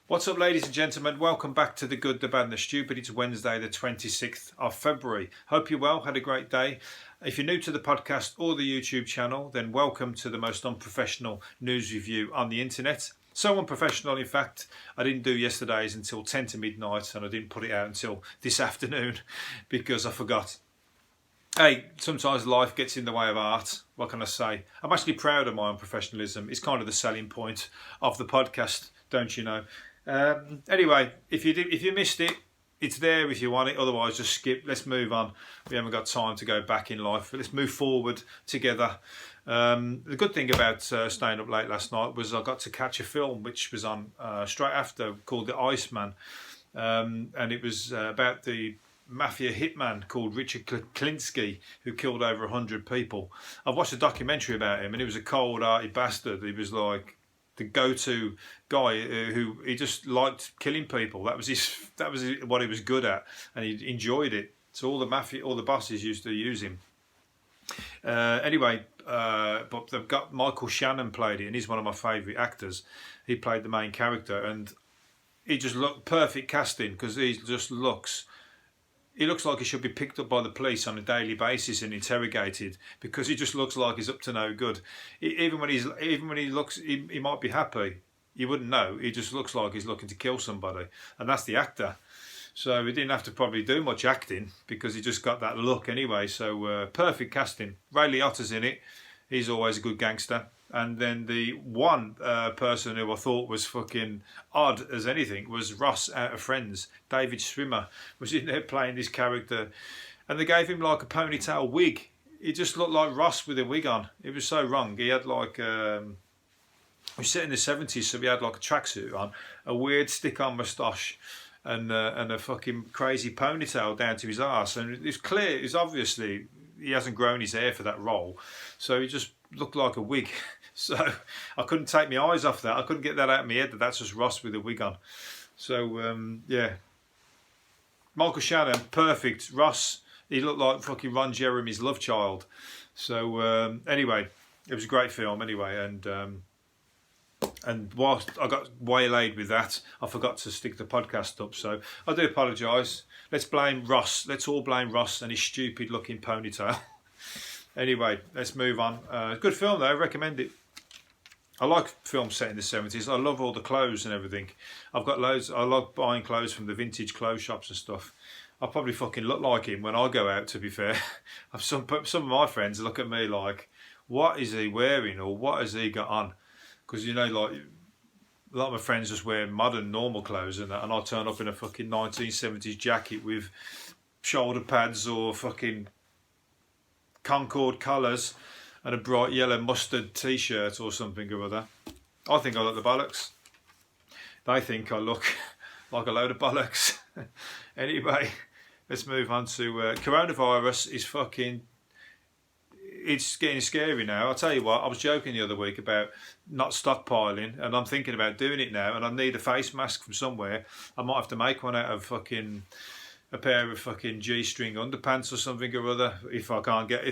What's up, ladies and gentlemen? Welcome back to The Good, The Bad and The Stupid. It's Wednesday the 26th of February. Hope you're well, had a great day. If you're new to the podcast or the YouTube channel, then welcome to the most unprofessional news review on the internet. So unprofessional, in fact, I didn't do yesterday's until 10 to midnight, and I didn't put it out until this afternoon because I forgot. Hey, sometimes life gets in the way of art. What can I say? I'm actually proud of my unprofessionalism. It's kind of the selling point of the podcast, don't you know? Anyway, if you missed it, it's there if you want it. Otherwise, just skip. Let's move on. We haven't got time to go back in life. But let's move forward together. The good thing about staying up late last night was I got to catch a film which was on straight after, called The Iceman, and it was about the mafia hitman called Richard Klinsky, who killed over 100 people. I've watched a documentary about him, and he was a cold-hearted bastard. He was like the go-to guy who he just liked killing people. That was what he was good at, and he enjoyed it. So all the bosses used to use him. Anyway, but they've got Michael Shannon played it, and he's one of my favourite actors. He played the main character, and he just looked perfect casting because he looks like he should be picked up by the police on a daily basis and interrogated, because he just looks like he's up to no good. Even when he looks, he might be happy. You wouldn't know. He just looks like he's looking to kill somebody, and that's the actor. So he didn't have to probably do much acting because he just got that look anyway. So perfect casting. Ray Liotta's in it. He's always a good gangster. And then the one person who I thought was fucking odd as anything was Ross out of Friends. David Schwimmer was in there playing this character, and they gave him like a ponytail wig. He just looked like Ross with a wig on. It was so wrong. He had like he was set in the 70s, so he had like a tracksuit on, a weird stick-on moustache, and a fucking crazy ponytail down to his arse. And it's clear, it's obviously he hasn't grown his hair for that role, so he just looked like a wig. So I couldn't take my eyes off that. I couldn't get that out of my head that that's just Ross with a wig on. So yeah, Michael Shannon, perfect. Ross, he looked like fucking Ron Jeremy's love child. So anyway, it was a great film anyway, and whilst I got waylaid with that, I forgot to stick the podcast up. So I do apologise. Let's blame Ross. Let's all blame Ross and his stupid looking ponytail. Anyway, let's move on. Good film though, I recommend it. I like films set in the 70s. I love all the clothes and everything. I've got loads. I love buying clothes from the vintage clothes shops and stuff. I probably fucking look like him when I go out, to be fair. Some of my friends look at me like, what is he wearing, or what has he got on? Because, you know, like, a lot of my friends just wear modern, normal clothes and that, and I turn up in a fucking 1970s jacket with shoulder pads or fucking Concord colours and a bright yellow mustard t-shirt or something or other. I think I look the bollocks. They think I look like a load of bollocks. Anyway, let's move on to coronavirus is fucking... It's getting scary now. I'll tell you what, I was joking the other week about not stockpiling, and I'm thinking about doing it now, and I need a face mask from somewhere. I might have to make one out of fucking a pair of fucking G-string underpants or something or other if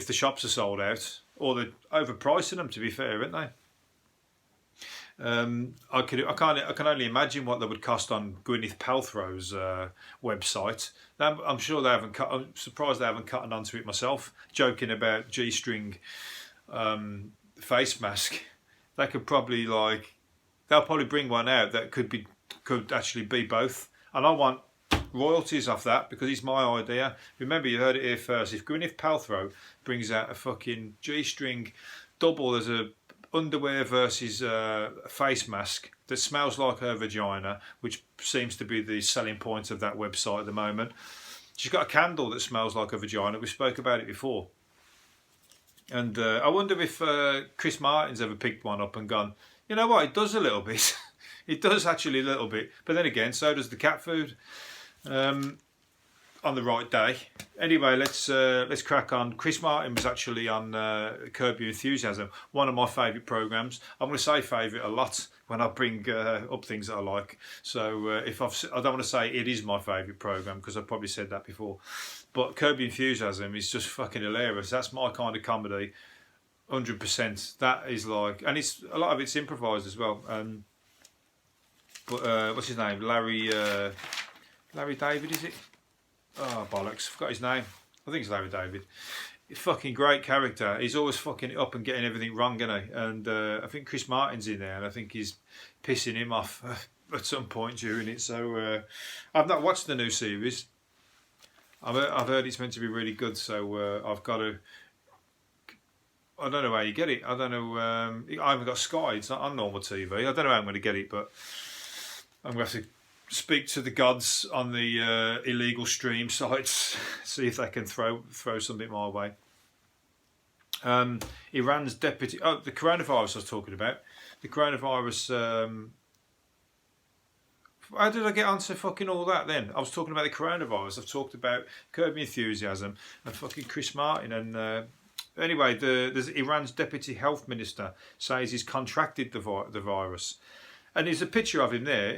the shops are sold out, or they're overpricing them, to be fair, aren't they? I can only imagine what they would cost on Gwyneth Paltrow's website. I'm sure they haven't. I'm surprised they haven't gotten onto it myself. Joking about G-string face mask, they could probably they'll probably bring one out that could actually be both, and I want royalties off that because it's my idea. Remember, you heard it here first. If Gwyneth Paltrow brings out a fucking G-string double as a underwear versus face mask that smells like her vagina, which seems to be the selling point of that website at the moment. She's got a candle that smells like a vagina. We spoke about it before. And I wonder if Chris Martin's ever picked one up and gone, you know what, it does a little bit. It does actually a little bit. But then again, so does the cat food. On the right day. Anyway, let's crack on. Chris Martin was actually on Curb Your Enthusiasm, one of my favourite programmes. I'm going to say favourite a lot when I bring up things that I like. So I don't want to say it is my favourite programme because I've probably said that before. But Curb Your Enthusiasm is just fucking hilarious. That's my kind of comedy, 100%. That is like, and it's a lot of it's improvised as well. But what's his name? Larry David, is it? Oh bollocks! Forgot his name. I think it's Larry David. Fucking great character. He's always fucking it up and getting everything wrong, isn't he? And I think Chris Martin's in there, and I think he's pissing him off at some point during it. So I've not watched the new series. I've heard it's meant to be really good, so I've got to. I don't know how you get it. I don't know. I haven't got Sky. It's not on normal TV. I don't know how I'm going to get it, but I'm going to have to speak to the gods on the illegal stream sites, see if they can throw something my way. Iran's deputy. Oh, the coronavirus I was talking about. The coronavirus. How did I get onto fucking all that then? I was talking about the coronavirus. I've talked about Curb Your Enthusiasm and fucking Chris Martin and. Anyway, there's Iran's deputy health minister says he's contracted the virus, and there's a picture of him there.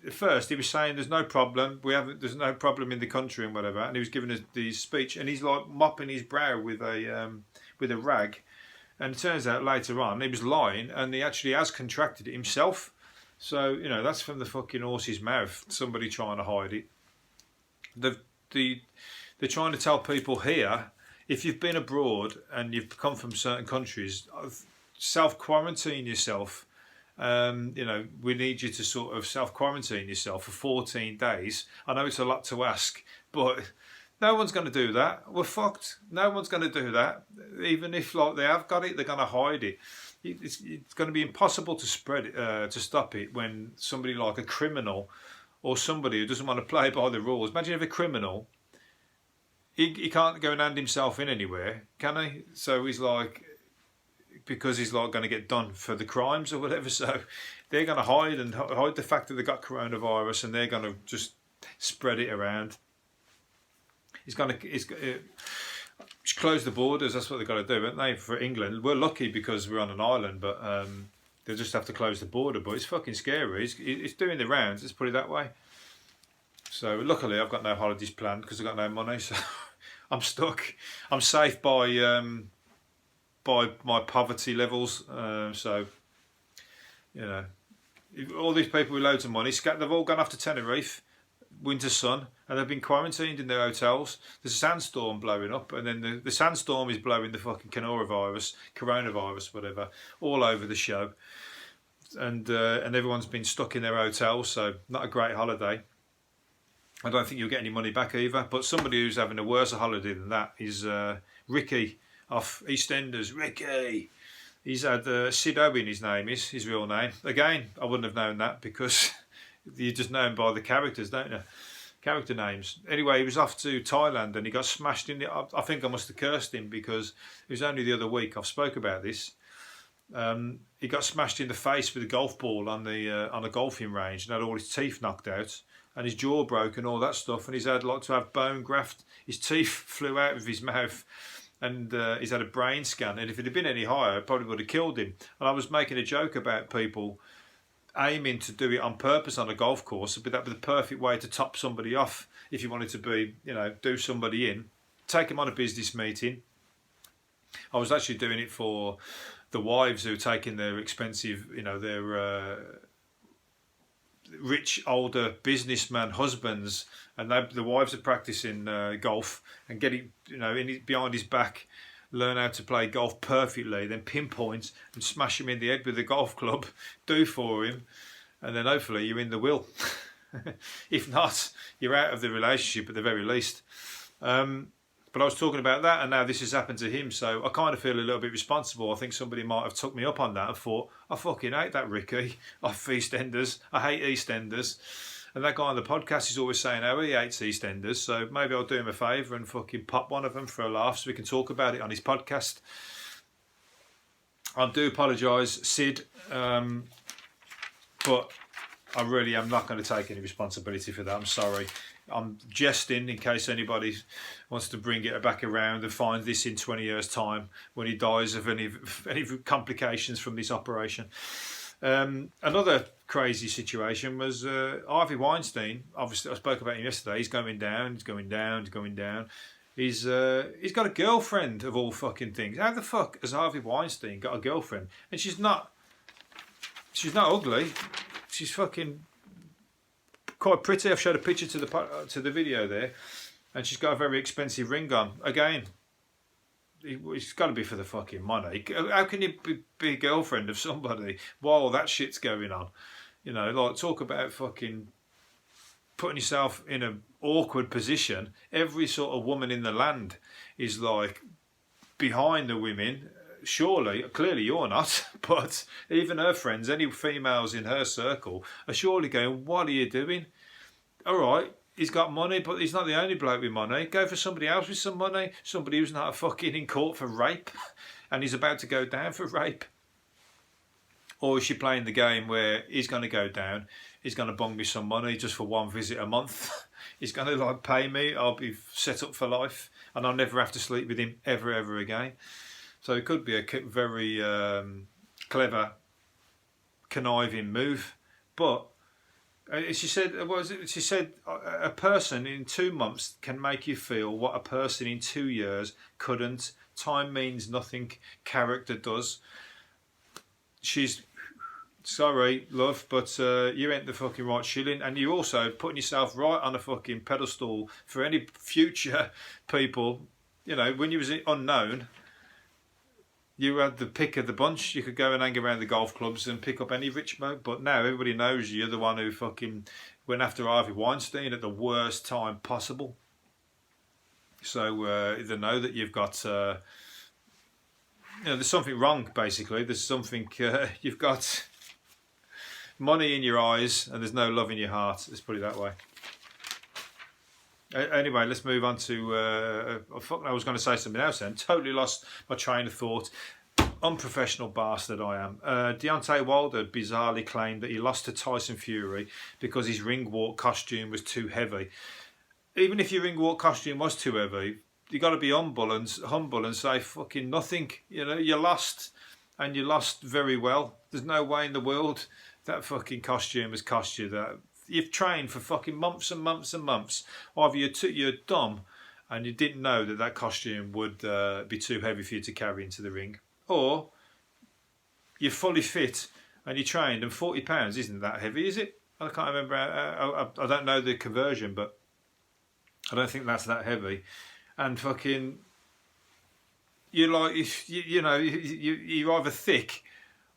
At first, he was saying there's no problem. There's no problem in the country and whatever. And he was giving us the speech, and he's like mopping his brow with a rag. And it turns out later on he was lying, and he actually has contracted it himself. So that's from the fucking horse's mouth. Somebody trying to hide it. They're trying to tell people here. If you've been abroad and you've come from certain countries, self-quarantine yourself. We need you to sort of self-quarantine yourself for 14 days. I know it's a lot to ask, but no one's going to do that. We're fucked. No one's going to do that. Even if they have got it, they're going to hide it. It's going to be impossible to spread it, to stop it when somebody like a criminal or somebody who doesn't want to play by the rules. Imagine if a criminal... He can't go and hand himself in anywhere, can he? So he's like, because he's like going to get done for the crimes or whatever. So they're going to hide the fact that they got coronavirus, and they're going to just spread it around. He's close the borders. That's what they've got to do, haven't they? For England, we're lucky because we're on an island, but they'll just have to close the border. But it's fucking scary. It's doing the rounds. Let's put it that way. So luckily I've got no holidays planned because I've got no money, so I'm stuck. I'm safe by my poverty levels. So all these people with loads of money, they've all gone off to Tenerife, winter sun, and they've been quarantined in their hotels. There's a sandstorm blowing up, and then the sandstorm is blowing the fucking coronavirus, whatever, all over the show, and everyone's been stuck in their hotels. So not a great holiday. I don't think you'll get any money back either. But somebody who's having a worse holiday than that is Ricky off EastEnders. Ricky! He's had Sid Owen, his name is, his real name. Again, I wouldn't have known that because you just know him by the characters, don't you? Character names. Anyway, he was off to Thailand and he got smashed in the... I think I must have cursed him because it was only the other week I've spoke about this. He got smashed in the face with a golf ball on a golfing range and had all his teeth knocked out. And his jaw broke and all that stuff, and he's had to have bone graft. His teeth flew out of his mouth, and he's had a brain scan. And if it had been any higher, it probably would have killed him. And I was making a joke about people aiming to do it on purpose on a golf course, but that would be the perfect way to top somebody off. If you wanted to do somebody in, take them on a business meeting. I was actually doing it for the wives who are taking their expensive, their rich older businessman husbands, and the wives are practicing golf and get it behind his back, learn how to play golf perfectly, then pinpoint and smash him in the head with a golf club, do for him, and then hopefully you're in the will. If not, you're out of the relationship at the very least. But I was talking about that, and now this has happened to him, so I kind of feel a little bit responsible. I think somebody might have took me up on that and thought, I fucking hate that Ricky off EastEnders. I hate EastEnders. And that guy on the podcast is always saying how he hates EastEnders, so maybe I'll do him a favour and fucking pop one of them for a laugh so we can talk about it on his podcast. I do apologise, Sid, but I really am not going to take any responsibility for that. I'm sorry. I'm jesting in case anybody wants to bring it back around and find this in 20 years' time when he dies of any complications from this operation. Another crazy situation was Harvey Weinstein. Obviously, I spoke about him yesterday. He's going down. He's got a girlfriend of all fucking things. How the fuck has Harvey Weinstein got a girlfriend? And she's not ugly. She's fucking quite pretty. I've showed a picture to the video there, and she's got a very expensive ring on. Again, it's got to be for the fucking money. How can you be a girlfriend of somebody while all that shit's going on? You know, like, talk about fucking putting yourself in an awkward position. Every sort of woman in the land is like behind the women. Surely, clearly you're not, but even her friends, any females in her circle, are surely going, what are you doing? All right, he's got money, but he's not the only bloke with money. Go for somebody else with some money, somebody who's not fucking in court for rape, and he's about to go down for rape. Or is she playing the game where he's going to go down, he's going to bung me some money just for one visit a month, he's going to like pay me, I'll be set up for life, and I'll never have to sleep with him ever again. So it could be a very clever, conniving move. But she said, what was it? She said a person in 2 months can make you feel what a person in 2 years couldn't. Time means nothing, character does. She's sorry, love, but you ain't the fucking right shilling, and you're also putting yourself right on a fucking pedestal for any future people. You know, when you was unknown, you had the pick of the bunch. You could go and hang around the golf clubs and pick up any rich bloke, but now everybody knows you're the one who fucking went after Harvey Weinstein at the worst time possible. So they know that you've got, you know, there's something wrong, basically. There's something, you've got money in your eyes and there's no love in your heart. Let's put it that way. Anyway, let's move on to, I was going to say something else then. Totally lost my train of thought. Unprofessional bastard I am. Deontay Wilder bizarrely claimed that he lost to Tyson Fury because his ring walk costume was too heavy. Even if your ring walk costume was too heavy, you got to be humble and say fucking nothing. You know, you lost, and you lost very well. There's no way in the world that fucking costume has cost you that. You've trained for fucking months and months and months. Either you're dumb and you didn't know that costume would be too heavy for you to carry into the ring, or you're fully fit and you trained, and £40 isn't that heavy, is it? I can't remember. I don't know the conversion, but I don't think that's that heavy. And fucking, you're like, you know, you're either thick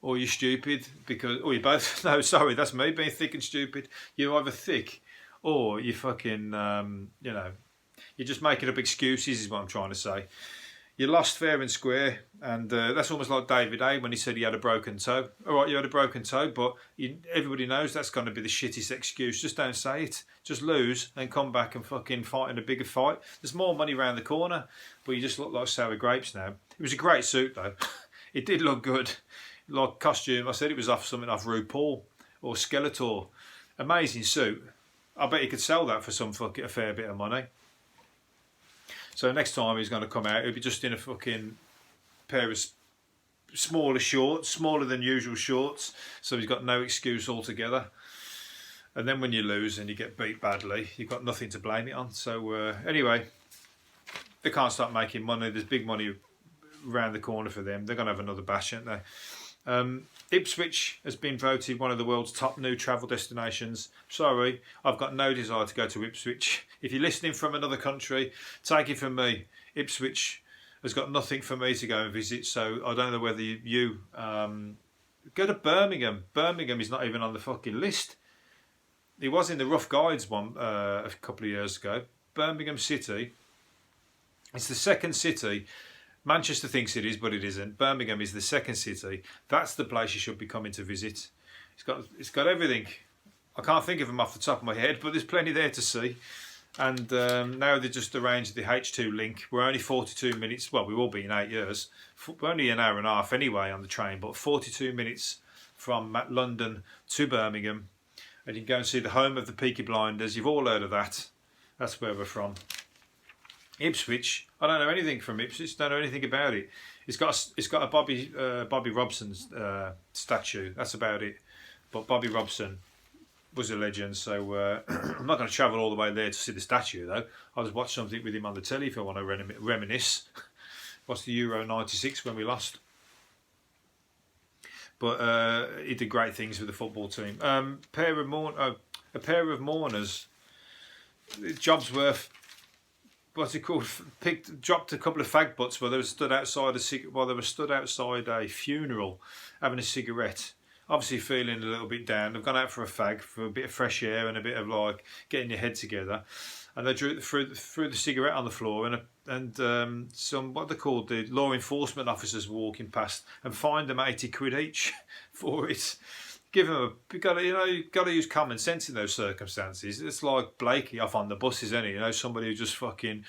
or you're stupid, because, or you both, no, sorry, that's me being thick and stupid. You're either thick or you fucking, you know, you're just making up excuses is what I'm trying to say. You lost fair and square, and that's almost like David A when he said he had a broken toe. All right, you had a broken toe, but everybody knows that's going to be the shittest excuse. Just don't say it. Just lose and come back and fucking fight in a bigger fight. There's more money around the corner, but you just look like sour grapes now. It was a great suit though. It did look good. Like costume, I said it was something off RuPaul or Skeletor. Amazing suit. I bet he could sell that for a fair bit of money. So next time he's going to come out, he'll be just in a fucking pair of smaller shorts, smaller than usual shorts, so he's got no excuse altogether. And then when you lose and you get beat badly, you've got nothing to blame it on. So anyway, they can't start making money. There's big money around the corner for them. They're going to have another bash, aren't they? Ipswich has been voted one of the world's top new travel destinations. Sorry, I've got no desire to go to Ipswich. If you're listening from another country, take it from me. Ipswich has got nothing for me to go and visit, so I don't know whether you go to Birmingham. Birmingham is not even on the fucking list. It was in the Rough Guides one a couple of years ago. Birmingham City, it's the second city. Manchester thinks it is, but it isn't. Birmingham is the second city. That's the place you should be coming to visit. It's got everything. I can't think of them off the top of my head, but there's plenty there to see. And now they just arranged the H2 link. We're only 42 minutes. Well, we will be in 8 years. We're only an hour and a half anyway on the train, but 42 minutes from London to Birmingham. And you can go and see the home of the Peaky Blinders. You've all heard of that. That's where we're from. Ipswich, I don't know anything from Ipswich. Don't know anything about it. It's got a Bobby Robson's statue. That's about it. But Bobby Robson was a legend, so I'm not going to travel all the way there to see the statue though. I'll just watch something with him on the telly if I want to reminisce. What's the Euro '96 when we lost? But he did great things with the football team. a pair of mourners, job's worth. What's it called? Dropped a couple of fag butts while they were stood outside a funeral, having a cigarette. Obviously feeling a little bit down. They've gone out for a fag, for a bit of fresh air and a bit of like getting your head together. And they threw the cigarette on the floor, and some, what they called, the law enforcement officers walking past and fined them 80 quid each for it. Give them you've got to use common sense in those circumstances. It's like Blakey off on the bus, isn't it? Somebody who just fucking,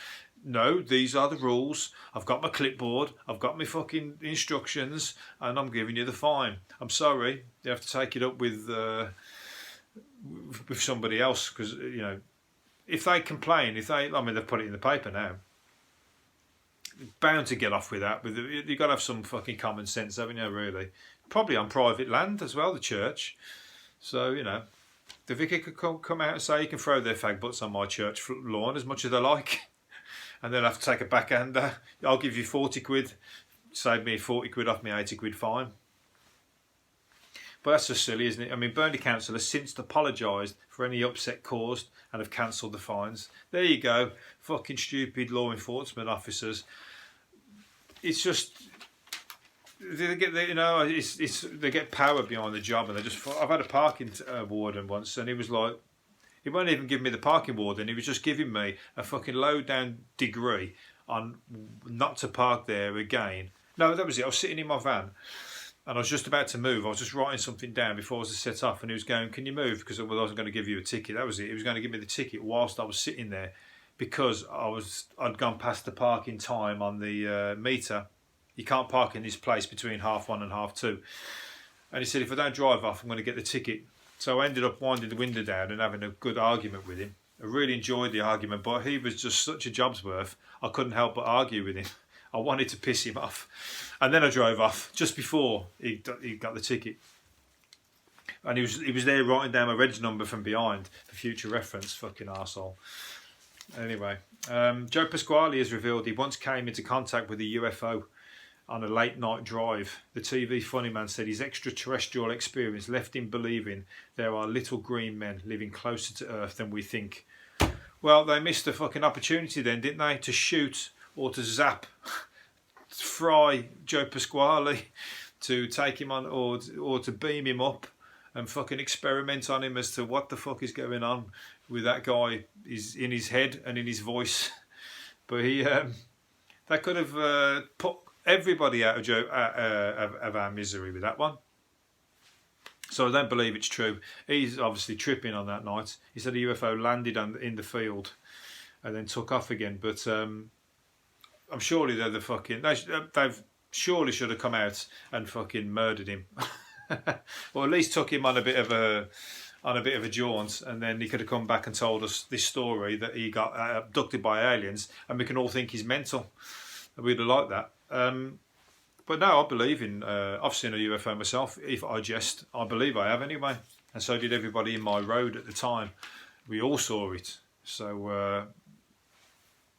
no, these are the rules. I've got my clipboard, I've got my fucking instructions, and I'm giving you the fine. I'm sorry, you have to take it up with somebody else, because if they complain, they've put it in the paper now. Bound to get off with that. You've got to have some fucking common sense, haven't you? Really. Probably on private land as well, the church. So, the vicar could come out and say you can throw their fag butts on my church lawn as much as they like. And then have to take a backhander. I'll give you 40 quid. Save me 40 quid off my 80 quid fine. But that's just silly, isn't it? Burnley Council has since apologised for any upset caused and have cancelled the fines. There you go. Fucking stupid law enforcement officers. It's just... They get power behind the job, and I've had a parking warden once, and he was like, he won't even give me the parking warden. He was just giving me a fucking low down degree on not to park there again. No, that was it. I was sitting in my van, and I was just about to move. I was just writing something down before I was to set off, and he was going, "Can you move?" Because I wasn't going to give you a ticket. That was it. He was going to give me the ticket whilst I was sitting there, because I'd gone past the parking time on the meter. You can't park in this place between 1:30 and 2:30. And he said, if I don't drive off, I'm going to get the ticket. So I ended up winding the window down and having a good argument with him. I really enjoyed the argument, but he was just such a job's worth, I couldn't help but argue with him. I wanted to piss him off. And then I drove off just before he got the ticket. And he was there writing down my reg number from behind for future reference, fucking arsehole. Anyway, Joe Pasquale has revealed he once came into contact with a UFO on a late night drive. The TV funny man said his extraterrestrial experience left him believing there are little green men living closer to Earth than we think. Well, they missed a fucking opportunity then, didn't they? To shoot or to zap, fry Joe Pasquale, to take him on or to beam him up and fucking experiment on him as to what the fuck is going on with that guy is in his head and in his voice. But they could have put everybody out of our misery with that one. So I don't believe it's true. He's obviously tripping on that night. He said a UFO landed in the field and then took off again. But I'm surely they're the fucking... They've surely should have come out and fucking murdered him. Or at least took him on a bit of a jaunt, and then he could have come back and told us this story that he got abducted by aliens, and we can all think he's mental. We'd have liked that. But no, I believe in... I've seen a UFO myself. If I jest, I believe I have anyway. And so did everybody in my road at the time. We all saw it. So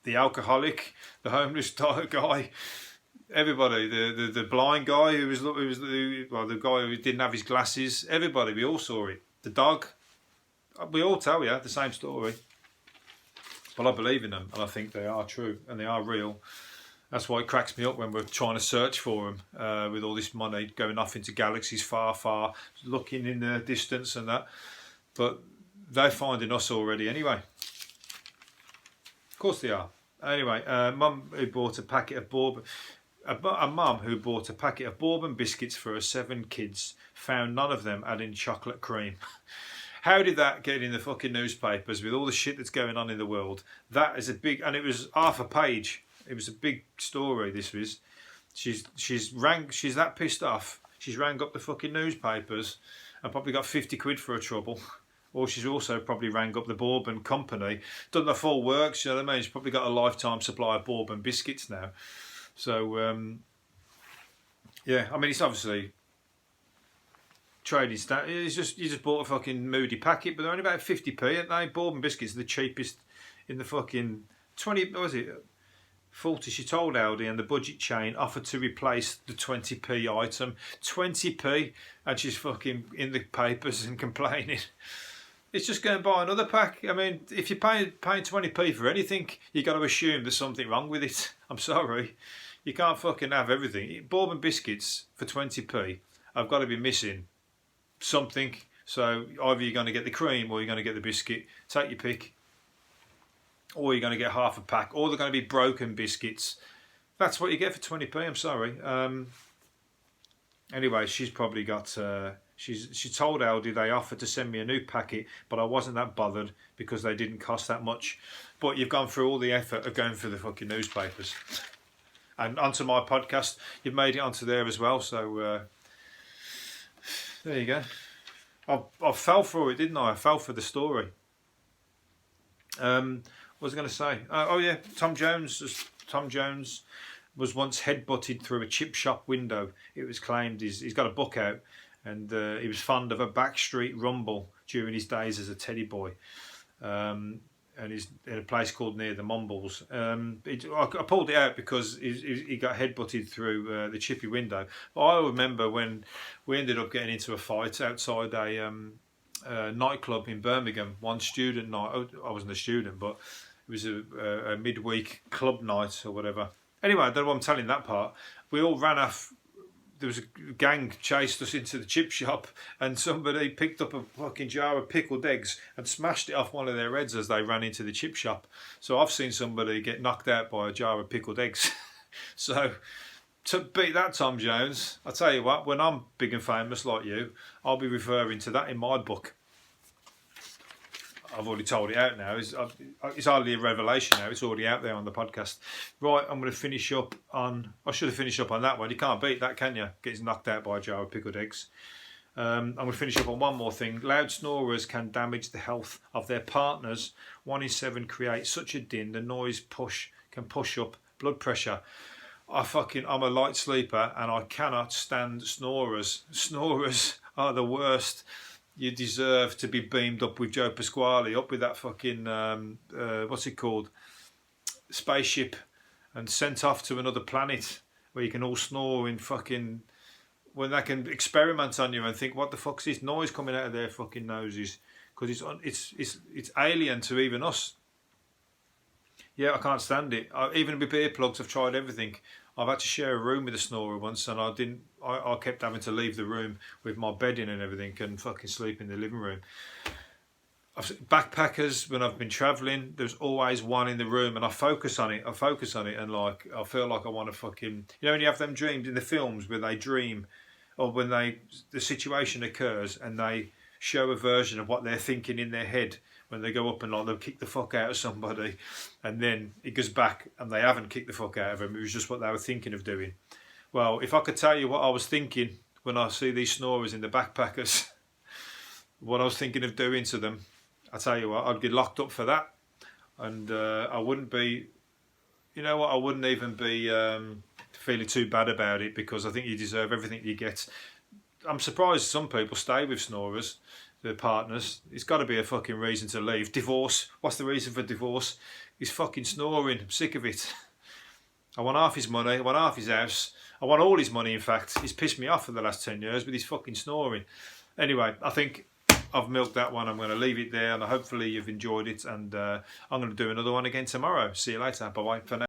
the alcoholic, the homeless guy, everybody, the blind guy the guy who didn't have his glasses, everybody, we all saw it. The dog, we all tell you the same story. Well, I believe in them, and I think they are true and they are real. That's why it cracks me up when we're trying to search for them with all this money going off into galaxies far, far, looking in the distance and that. But they're finding us already anyway. Of course they are. Anyway, Mum who bought a packet of bourbon. A mum who bought a packet of bourbon biscuits for her 7 kids found none of them adding chocolate cream. How did that get in the fucking newspapers with all the shit that's going on in the world? That is a big, and it was half a page. It was a big story. This was. She's that pissed off. She's rang up the fucking newspapers and probably got 50 quid for her trouble. Or she's also probably rang up the bourbon company. Done the full works, you know what I mean? She's probably got a lifetime supply of bourbon biscuits now. So, yeah, I mean, it's obviously trading stat. You just bought a fucking moody packet, but they're only about 50p, aren't they? Bourbon biscuits are the cheapest in the fucking 20, what was it? 40, she told Aldi, and the budget chain offered to replace the 20p item. 20p, and she's fucking in the papers and complaining. It's just going to buy another pack. I mean, if you're paying 20p for anything, you got to assume there's something wrong with it. I'm sorry. You can't fucking have everything. Bourbon biscuits for 20p, I've got to be missing something. So either you're going to get the cream or you're going to get the biscuit. Take your pick. Or you're going to get half a pack. Or they're going to be broken biscuits. That's what you get for 20p. I'm sorry. Anyway, she's probably got... She told Aldi they offered to send me a new packet, but I wasn't that bothered because they didn't cost that much. But you've gone through all the effort of going through the fucking newspapers. And onto my podcast. You've made it onto there as well, so there you go. I fell for it, didn't I? I fell for the story. What was I going to say? Oh yeah, Tom Jones was once headbutted through a chip shop window. It was claimed he's got a book out, and he was fond of a backstreet rumble during his days as a teddy boy. And he's in a place called near the Mumbles. I pulled it out because he got headbutted through the chippy window. But I remember when we ended up getting into a fight outside a nightclub in Birmingham, one student night. I wasn't a student, but it was a midweek club night or whatever. Anyway, I don't know why I'm telling that part. We all ran off. There was a gang chased us into the chip shop, and somebody picked up a fucking jar of pickled eggs and smashed it off one of their heads as they ran into the chip shop. So I've seen somebody get knocked out by a jar of pickled eggs. So to beat that, Tom Jones, I tell you what, when I'm big and famous like you, I'll be referring to that in my book. I've already told it out now. It's hardly a revelation now. It's already out there on the podcast. Right, I'm going to finish up on... I should have finished up on that one. You can't beat that, can you? Getting knocked out by a jar of pickled eggs. I'm going to finish up on one more thing. Loud snorers can damage the health of their partners. 1 in 7 create such a din. The noise can push up blood pressure. I'm a light sleeper and I cannot stand snorers. Snorers are the worst. You deserve to be beamed up with Joe Pasquale, up with that fucking, what's it called? Spaceship, and sent off to another planet where you can all snore in fucking, when they can experiment on you and think, what the fuck's this noise coming out of their fucking noses? Because it's alien to even us. Yeah, I can't stand it. Even with earplugs, I've tried everything. I've had to share a room with a snorer once, and I kept having to leave the room with my bedding and everything and fucking sleep in the living room. Backpackers, when I've been travelling, there's always one in the room, and I focus on it, and like I feel like I want to fucking... You know when you have them dreams in the films where they dream, or when the situation occurs and they show a version of what they're thinking in their head, when they go up and like they'll kick the fuck out of somebody, and then it goes back and they haven't kicked the fuck out of them. It was just what they were thinking of doing. Well, if I could tell you what I was thinking when I see these snorers in the backpackers, what I was thinking of doing to them, I tell you what, I'd get locked up for that, and I wouldn't be, you know what, I wouldn't even be feeling too bad about it, because I think you deserve everything you get. I'm surprised some people stay with snorers, their partners. It's got to be a fucking reason to leave. Divorce. What's the reason for divorce? He's fucking snoring. I'm sick of it. I want half his money. I want half his house. I want all his money, in fact. He's pissed me off for the last 10 years with his fucking snoring. Anyway, I think I've milked that one. I'm going to leave it there, and hopefully you've enjoyed it, and I'm going to do another one again tomorrow. See you later. Bye-bye for now.